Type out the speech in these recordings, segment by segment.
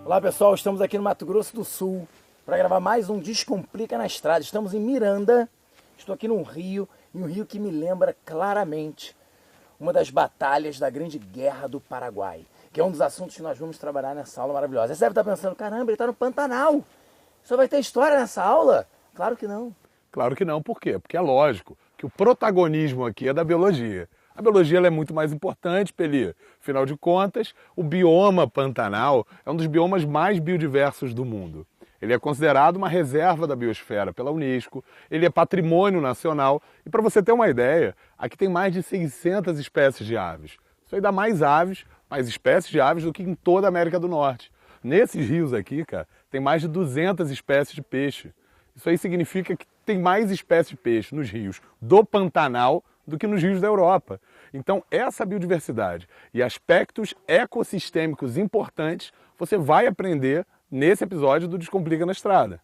Olá pessoal, estamos aqui no Mato Grosso do Sul para gravar mais um Descomplica na Estrada. Estamos em Miranda, estou aqui num rio, em um rio que me lembra claramente uma das batalhas da Grande Guerra do Paraguai, que é um dos assuntos que nós vamos trabalhar nessa aula maravilhosa. Você deve estar pensando, caramba, ele está no Pantanal, só vai ter história nessa aula? Claro que não. Claro que não, por quê? Porque é lógico que o protagonismo aqui é da biologia. A biologia ela é muito mais importante, Peli. Afinal de contas, o bioma Pantanal é um dos biomas mais biodiversos do mundo. Ele é considerado uma reserva da biosfera pela Unesco, ele é patrimônio nacional e, para você ter uma ideia, aqui tem mais de 600 espécies de aves. Isso aí dá mais aves, mais espécies de aves do que em toda a América do Norte. Nesses rios aqui, cara, tem mais de 200 espécies de peixe. Isso aí significa que tem mais espécies de peixe nos rios do Pantanal do que nos rios da Europa. Então, essa biodiversidade e aspectos ecossistêmicos importantes você vai aprender nesse episódio do Descomplica na Estrada.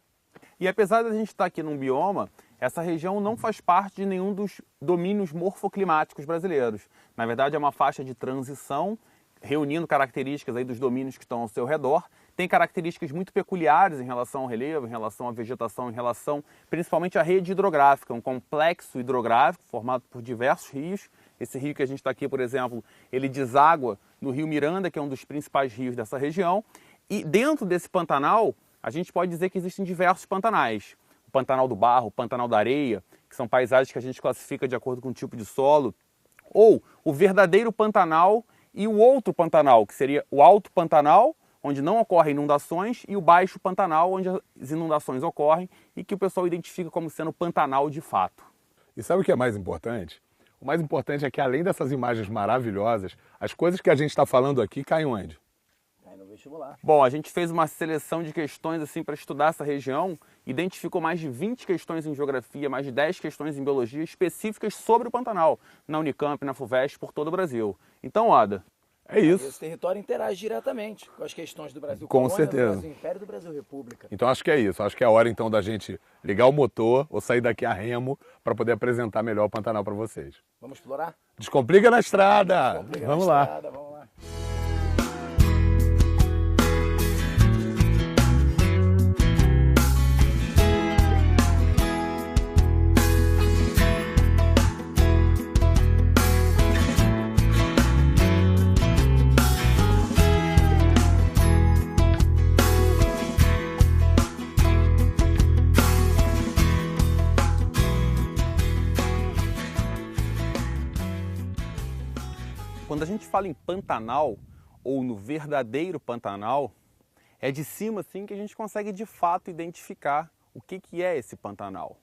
E apesar de a gente estar aqui num bioma, essa região não faz parte de nenhum dos domínios morfoclimáticos brasileiros. Na verdade, é uma faixa de transição, reunindo características aí dos domínios que estão ao seu redor. Tem características muito peculiares em relação ao relevo, em relação à vegetação, em relação principalmente à rede hidrográfica, um complexo hidrográfico formado por diversos rios. Esse rio que a gente está aqui, por exemplo, ele deságua no rio Miranda, que é um dos principais rios dessa região. E dentro desse Pantanal, a gente pode dizer que existem diversos pantanais. O Pantanal do Barro, o Pantanal da Areia, que são paisagens que a gente classifica de acordo com o tipo de solo. Ou o verdadeiro Pantanal e o outro Pantanal, que seria o Alto Pantanal, onde não ocorrem inundações, e o Baixo Pantanal, onde as inundações ocorrem e que o pessoal identifica como sendo Pantanal de fato. E sabe o que é mais importante? O mais importante é que, além dessas imagens maravilhosas, as coisas que a gente está falando aqui caem onde? Cai no vestibular. Bom, a gente fez uma seleção de questões assim para estudar essa região, identificou mais de 20 questões em geografia, mais de 10 questões em biologia específicas sobre o Pantanal, na Unicamp, na FUVEST, por todo o Brasil. Então, Oda, é isso. Esse território interage diretamente com as questões do Brasil. Com Colônia certeza. Do Brasil, Império do Brasil, República. Então acho que é isso. Acho que é a hora então da gente ligar o motor ou sair daqui a remo para poder apresentar melhor o Pantanal para vocês. Vamos explorar? Descomplica na estrada! Descomplica Vamos na lá! estrada, vamos lá. quando a gente fala em Pantanal, ou no verdadeiro Pantanal, é de cima assim que a gente consegue de fato identificar o que é esse Pantanal.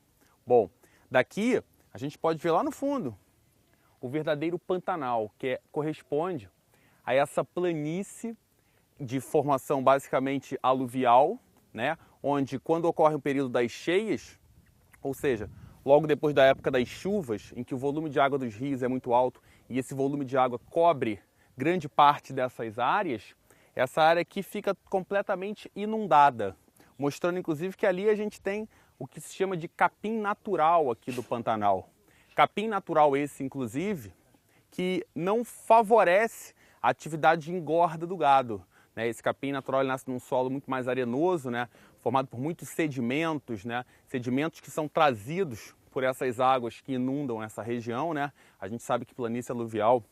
Bom, daqui a gente pode ver lá no fundo o verdadeiro Pantanal, que corresponde a essa planície de formação basicamente aluvial, né? Onde quando ocorre o período das cheias, ou seja, logo depois da época das chuvas, em que o volume de água dos rios é muito alto e esse volume de água cobre grande parte dessas áreas, essa área aqui fica completamente inundada, mostrando inclusive que ali a gente tem o que se chama de capim natural aqui do Pantanal. Capim natural esse, inclusive, que não favorece a atividade de engorda do gado. Esse capim natural nasce num solo muito mais arenoso, formado por muitos sedimentos, sedimentos que são trazidos por essas águas que inundam essa região. A gente sabe que planície aluvial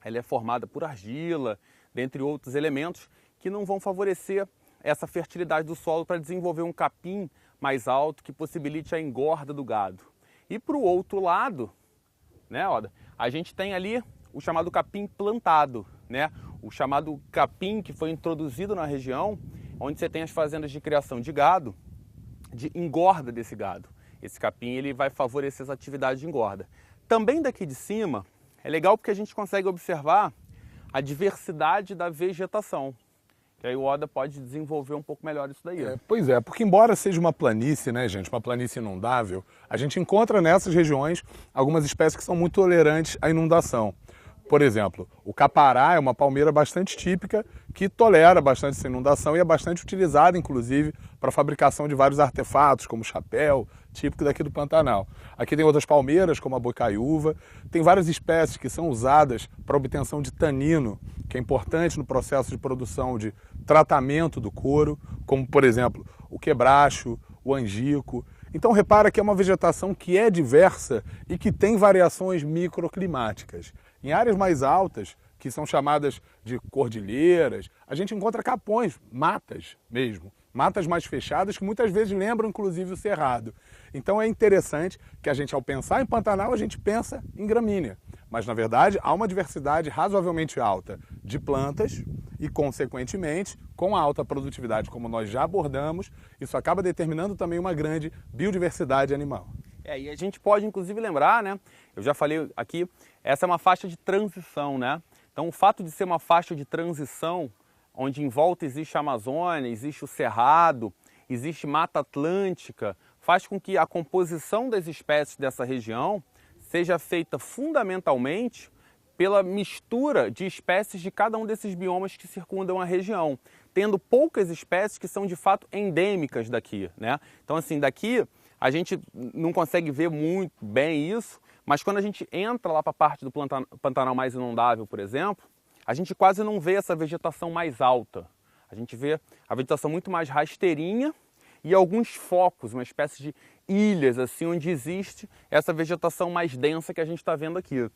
ela é formada por argila, dentre outros elementos, que não vão favorecer essa fertilidade do solo para desenvolver um capim mais alto que possibilite a engorda do gado. E para o outro lado, Oda, a gente tem ali o chamado capim plantado, o chamado capim que foi introduzido na região, onde você tem as fazendas de criação de gado, de engorda desse gado. Esse capim ele vai favorecer essa atividade de engorda. Também daqui de cima, é legal porque a gente consegue observar a diversidade da vegetação. Que aí o Oda pode desenvolver um pouco melhor isso daí. Pois é, porque embora seja uma planície, gente, uma planície inundável, a gente encontra nessas regiões algumas espécies que são muito tolerantes à inundação. Por exemplo, o capará é uma palmeira bastante típica que tolera bastante essa inundação e é bastante utilizada, inclusive, para a fabricação de vários artefatos, como chapéu, típico daqui do Pantanal. Aqui tem outras palmeiras, como a bocaiúva. Tem várias espécies que são usadas para obtenção de tanino, que é importante no processo de produção de tratamento do couro, como, por exemplo, o quebracho, o angico. Então, repara que é uma vegetação que é diversa e que tem variações microclimáticas. Em áreas mais altas, que são chamadas de cordilheiras, a gente encontra capões, matas mesmo, matas mais fechadas que muitas vezes lembram inclusive o cerrado. Então é interessante que a gente, ao pensar em Pantanal, a gente pensa em gramínea. Mas, na verdade, há uma diversidade razoavelmente alta de plantas e, consequentemente, com a alta produtividade, como nós já abordamos, isso acaba determinando também uma grande biodiversidade animal. E a gente pode, inclusive, lembrar, né? Eu já falei aqui, essa é uma faixa de transição, né? Então, o fato de ser uma faixa de transição, onde em volta existe a Amazônia, existe o Cerrado, existe Mata Atlântica, faz com que a composição das espécies dessa região seja feita fundamentalmente pela mistura de espécies de cada um desses biomas que circundam a região, tendo poucas espécies que são de fato endêmicas daqui, né? Então, assim, daqui a gente não consegue ver muito bem isso, mas quando a gente entra lá para a parte do Pantanal mais inundável, por exemplo, a gente quase não vê essa vegetação mais alta. A gente vê a vegetação muito mais rasteirinha e alguns focos, uma espécie de ilhas, assim, onde existe essa vegetação mais densa que a gente está vendo aqui,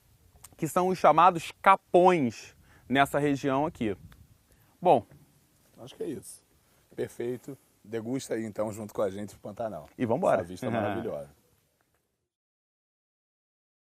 que são os chamados capões nessa região aqui. Bom, acho que é isso. Perfeito. Degusta aí então junto com a gente o Pantanal. E vamos embora. Essa vista maravilhosa.